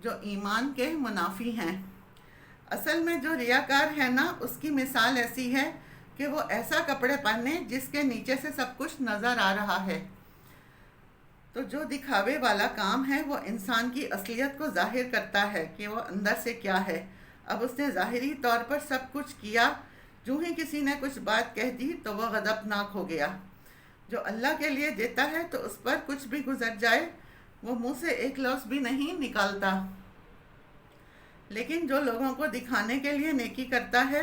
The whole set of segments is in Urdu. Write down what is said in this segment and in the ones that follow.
جو ایمان کے منافی ہیں۔ اصل میں جو ریاکار ہے نا، اس کی مثال ایسی ہے کہ وہ ایسا کپڑے پہنے جس کے نیچے سے سب کچھ نظر آ رہا ہے۔ تو جو دکھاوے والا کام ہے وہ انسان کی اصلیت کو ظاہر کرتا ہے کہ وہ اندر سے کیا ہے۔ اب اس نے ظاہری طور پر سب کچھ کیا، جو ہی کسی نے کچھ بات کہہ دی تو وہ غضبناک ہو گیا۔ جو اللہ کے لیے دیتا ہے تو اس پر کچھ بھی گزر جائے وہ منہ سے ایک لفظ بھی نہیں نکالتا، لیکن جو لوگوں کو دکھانے کے لیے نیکی کرتا ہے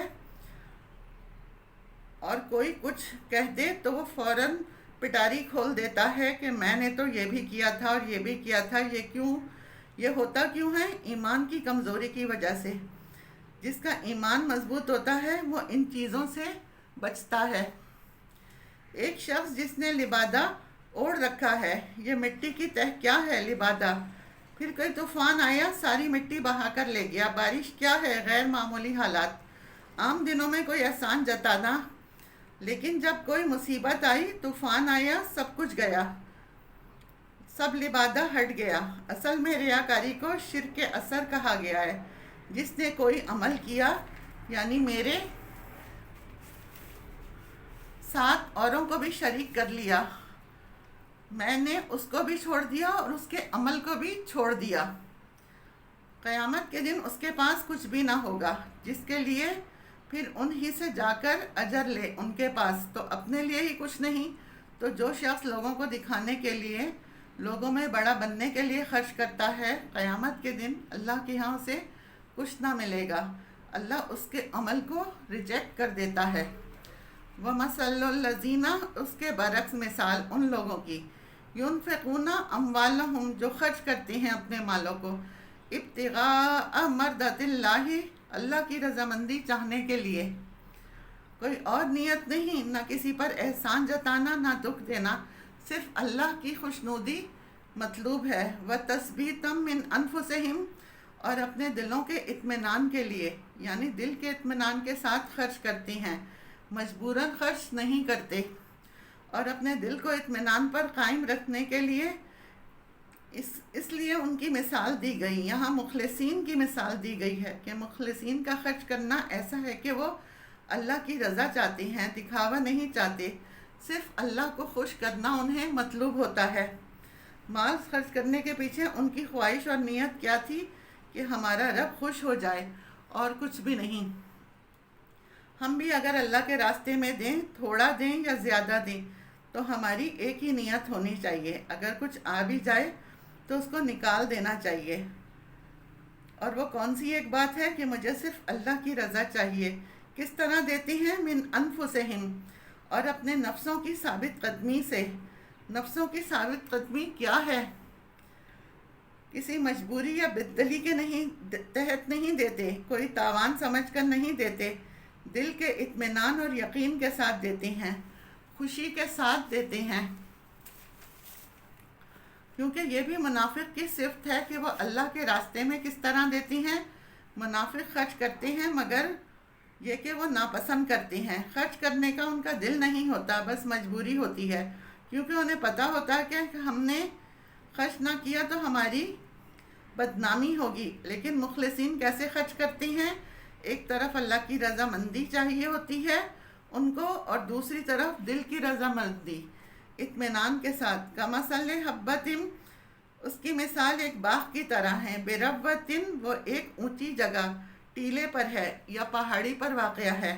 اور کوئی کچھ کہہ دے تو وہ فوراً پٹاری کھول دیتا ہے کہ میں نے تو یہ بھی کیا تھا اور یہ بھی کیا تھا، یہ ہوتا کیوں ہے؟ ایمان کی کمزوری کی وجہ سے۔ جس کا ایمان مضبوط ہوتا ہے وہ ان چیزوں سے بچتا ہے۔ ایک شخص جس نے لبادہ اوڑھ رکھا ہے، یہ مٹی کی تہ کیا ہے لبادہ، پھر کوئی طوفان آیا ساری مٹی بہا کر لے گیا۔ بارش کیا ہے؟ غیر معمولی حالات۔ عام دنوں میں کوئی احسان جتانا، لیکن جب کوئی مصیبت آئی، طوفان آیا، سب کچھ گیا، سب لبادہ ہٹ گیا۔ اصل میں ریاکاری کو شرک کے اثر کہا گیا ہے۔ جس نے کوئی عمل کیا، یعنی میرے ساتھ اوروں کو بھی شریک کر لیا، میں نے اس کو بھی چھوڑ دیا اور اس کے عمل کو بھی چھوڑ دیا، قیامت کے دن اس کے پاس کچھ بھی نہ ہوگا، جس کے لیے پھر انہی سے جا کر اجر لے ان کے پاس، تو اپنے لیے ہی کچھ نہیں۔ تو جو شخص لوگوں کو دکھانے کے لیے، لوگوں میں بڑا بننے کے لیے خرچ کرتا ہے، قیامت کے دن اللہ کے ہاں سے کچھ نہ ملے گا، اللہ اس کے عمل کو ریجیکٹ کر دیتا ہے۔ وَمَثَلُ الَّذِينَ، اس کے برعکس مثال ان لوگوں کی، يُنْفِقُونَ أَمْوَالَهُمْ، جو خرچ کرتے ہیں اپنے مالوں کو، ابتغاء مرضات اللہ، اللہ کی رضامندی چاہنے کے لیے، کوئی اور نیت نہیں، نہ کسی پر احسان جتانا، نہ دکھ دینا، صرف اللہ کی خوشنودی مطلوب ہے۔ وَتَثْبِيتًا مِّنْ أَنفُسِهِمْ، اور اپنے دلوں کے اطمینان کے لیے، یعنی دل کے اطمینان کے ساتھ خرچ کرتے ہیں، مجبوراً خرچ نہیں کرتے، اور اپنے دل کو اطمینان پر قائم رکھنے کے لیے اس لیے ان کی مثال دی گئی۔ یہاں مخلصین کی مثال دی گئی ہے کہ مخلصین کا خرچ کرنا ایسا ہے کہ وہ اللہ کی رضا چاہتے ہیں، دکھاوا نہیں چاہتے، صرف اللہ کو خوش کرنا انہیں مطلوب ہوتا ہے۔ مال خرچ کرنے کے پیچھے ان کی خواہش اور نیت کیا تھی کہ ہمارا رب خوش ہو جائے، اور کچھ بھی نہیں۔ ہم بھی اگر اللہ کے راستے میں دیں، تھوڑا دیں یا زیادہ دیں، تو ہماری ایک ہی نیت ہونی چاہیے، اگر کچھ آ بھی جائے تو اس کو نکال دینا چاہیے۔ اور وہ کون سی ایک بات ہے کہ مجھے صرف اللہ کی رضا چاہیے۔ کس طرح دیتے ہیں؟ من انفسہم، اور اپنے نفسوں کی ثابت قدمی سے۔ نفسوں کی ثابت قدمی کیا ہے؟ کسی مجبوری یا بددلی کے تحت نہیں دیتے، کوئی تاوان سمجھ کر نہیں دیتے، دل کے اطمینان اور یقین کے ساتھ دیتے ہیں، خوشی کے ساتھ دیتے ہیں، کیونکہ یہ بھی منافق کی صفت ہے کہ وہ اللہ کے راستے میں کس طرح دیتے ہیں۔ منافق خرچ کرتے ہیں مگر یہ کہ وہ ناپسند کرتے ہیں، خرچ کرنے کا ان کا دل نہیں ہوتا، بس مجبوری ہوتی ہے، کیونکہ انہیں پتہ ہوتا ہے کہ ہم نے خرچ نہ کیا تو ہماری بدنامی ہوگی۔ لیکن مخلصین کیسے خرچ کرتے ہیں؟ ایک طرف اللہ کی رضامندی چاہیے ہوتی ہے ان کو، اور دوسری طرف دل کی رضامندی اطمینان کے ساتھ۔ کمثل حبۃ، اس کی مثال ایک باغ کی طرح ہے، بربوۃ، وہ ایک اونچی جگہ، ٹیلے پر ہے یا پہاڑی پر واقع ہے۔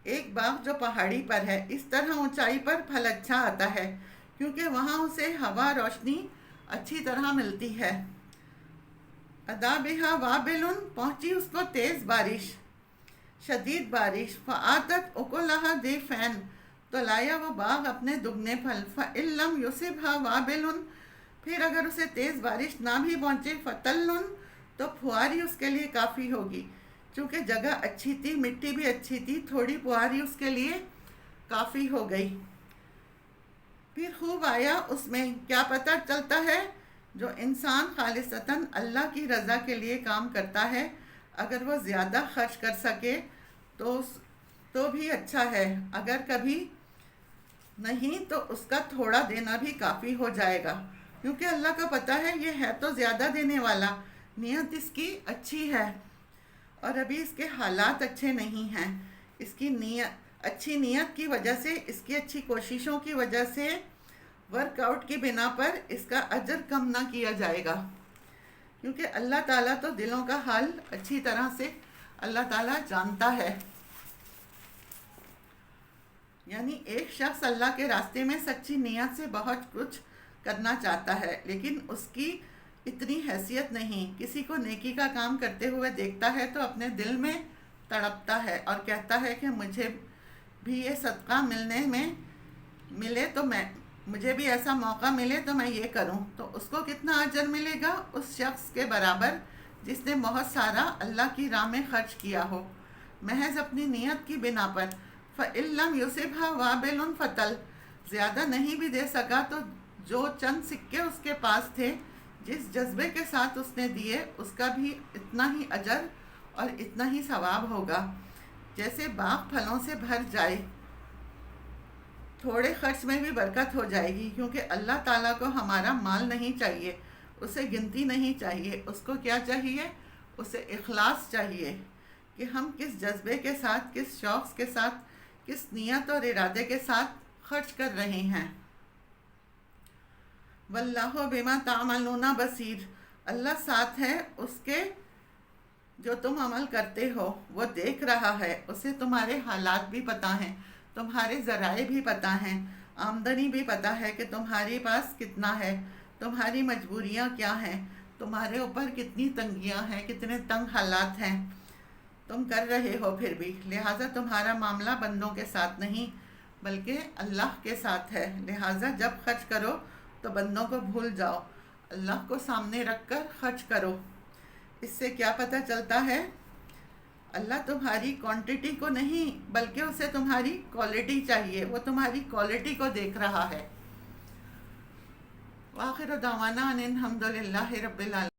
ایک باغ جو پہاڑی پر ہے، اس طرح اونچائی پر پھل اچھا آتا ہے، کیونکہ وہاں اسے ہوا روشنی اچھی طرح ملتی ہے۔ ادا بہا وابل، پہنچی اس کو تیز بارش، شدید بارش، فآتت اکلہا ضعفین، تو لایا وہ باغ اپنے دگنے پھل، فإن لم یصبھا وابل، پھر اگر اسے تیز بارش نہ بھی پہنچے، فتل، تو پھواری اس کے لیے کافی ہوگی، چونکہ جگہ اچھی تھی، مٹی بھی اچھی تھی، تھوڑی پھواری اس کے لیے کافی ہو گئی۔ پھر خوب آیا اس میں۔ کیا پتہ چلتا ہے؟ جو انسان خالصتاً اللہ کی رضا کے لیے کام کرتا ہے، اگر وہ زیادہ خرچ کر سکے تو بھی اچھا ہے، اگر کبھی نہیں تو اس کا تھوڑا دینا بھی کافی ہو جائے گا، کیونکہ اللہ کا پتہ ہے یہ ہے تو زیادہ دینے والا، نیت اس کی اچھی ہے اور ابھی اس کے حالات اچھے نہیں ہیں. اس کی اچھی نیت کی وجہ سے، اس کی اچھی کوششوں کی وجہ سے ورک آؤٹ کی بنا پر اس کا اجر کم نہ کیا جائے گا، کیونکہ اللہ تعالیٰ تو دلوں کا حال اچھی طرح سے اللہ تعالیٰ جانتا ہے. یعنی ایک شخص اللہ کے راستے میں سچی نیت سے بہت کچھ کرنا چاہتا ہے، لیکن اس کی اتنی حیثیت نہیں. کسی کو نیکی کا کام کرتے ہوئے دیکھتا ہے تو اپنے دل میں تڑپتا ہے اور کہتا ہے کہ مجھے بھی یہ صدقہ ملے تو مجھے بھی ایسا موقع ملے تو میں یہ کروں. تو اس کو کتنا اجر ملے گا؟ اس شخص کے برابر جس نے بہت سارا اللہ کی راہ میں خرچ کیا ہو محض اپنی نیت کی بنا پر. فَإِن لَّمْ يُصِبْهَا وَابِلٌ فَطَلٌ، زیادہ نہیں بھی دے سکا تو جو چند سکے اس کے پاس تھے، جس جذبے کے ساتھ اس نے دیے، اس کا بھی اتنا ہی اجر اور اتنا ہی ثواب ہوگا. جیسے باغ پھلوں سے بھر جائے، تھوڑے خرچ میں بھی برکت ہو جائے گی، کیونکہ اللہ تعالیٰ کو ہمارا مال نہیں چاہیے، اسے گنتی نہیں چاہیے. اس کو کیا چاہیے؟ اسے اخلاص چاہیے کہ ہم کس جذبے کے ساتھ، کس شوق کے ساتھ، کس نیت اور ارادے کے ساتھ خرچ کر رہے ہیں. واللہ بما تعملون بصیر، اللہ ساتھ ہے اس کے جو تم عمل کرتے ہو، وہ دیکھ رہا ہے. اسے تمہارے حالات بھی پتہ ہیں، تمہارے ذرائع بھی پتہ ہیں، آمدنی بھی پتہ ہے کہ تمہارے پاس کتنا ہے، تمہاری مجبوریاں کیا ہیں، تمہارے اوپر کتنی تنگیاں ہیں، کتنے تنگ حالات ہیں تم کر رہے ہو پھر بھی. لہٰذا تمہارا معاملہ بندوں کے ساتھ نہیں بلکہ اللہ کے ساتھ ہے. لہٰذا جب خرچ کرو تو بندوں کو بھول جاؤ، اللہ کو سامنے رکھ کر خرچ کرو. اس سے کیا پتہ چلتا ہے؟ اللہ تمہاری کوانٹٹی کو نہیں بلکہ اسے تمہاری کوالٹی چاہیے، وہ تمہاری کوالٹی کو دیکھ رہا ہے. وآخر دعوانا ان الحمد للہ رب العالمین.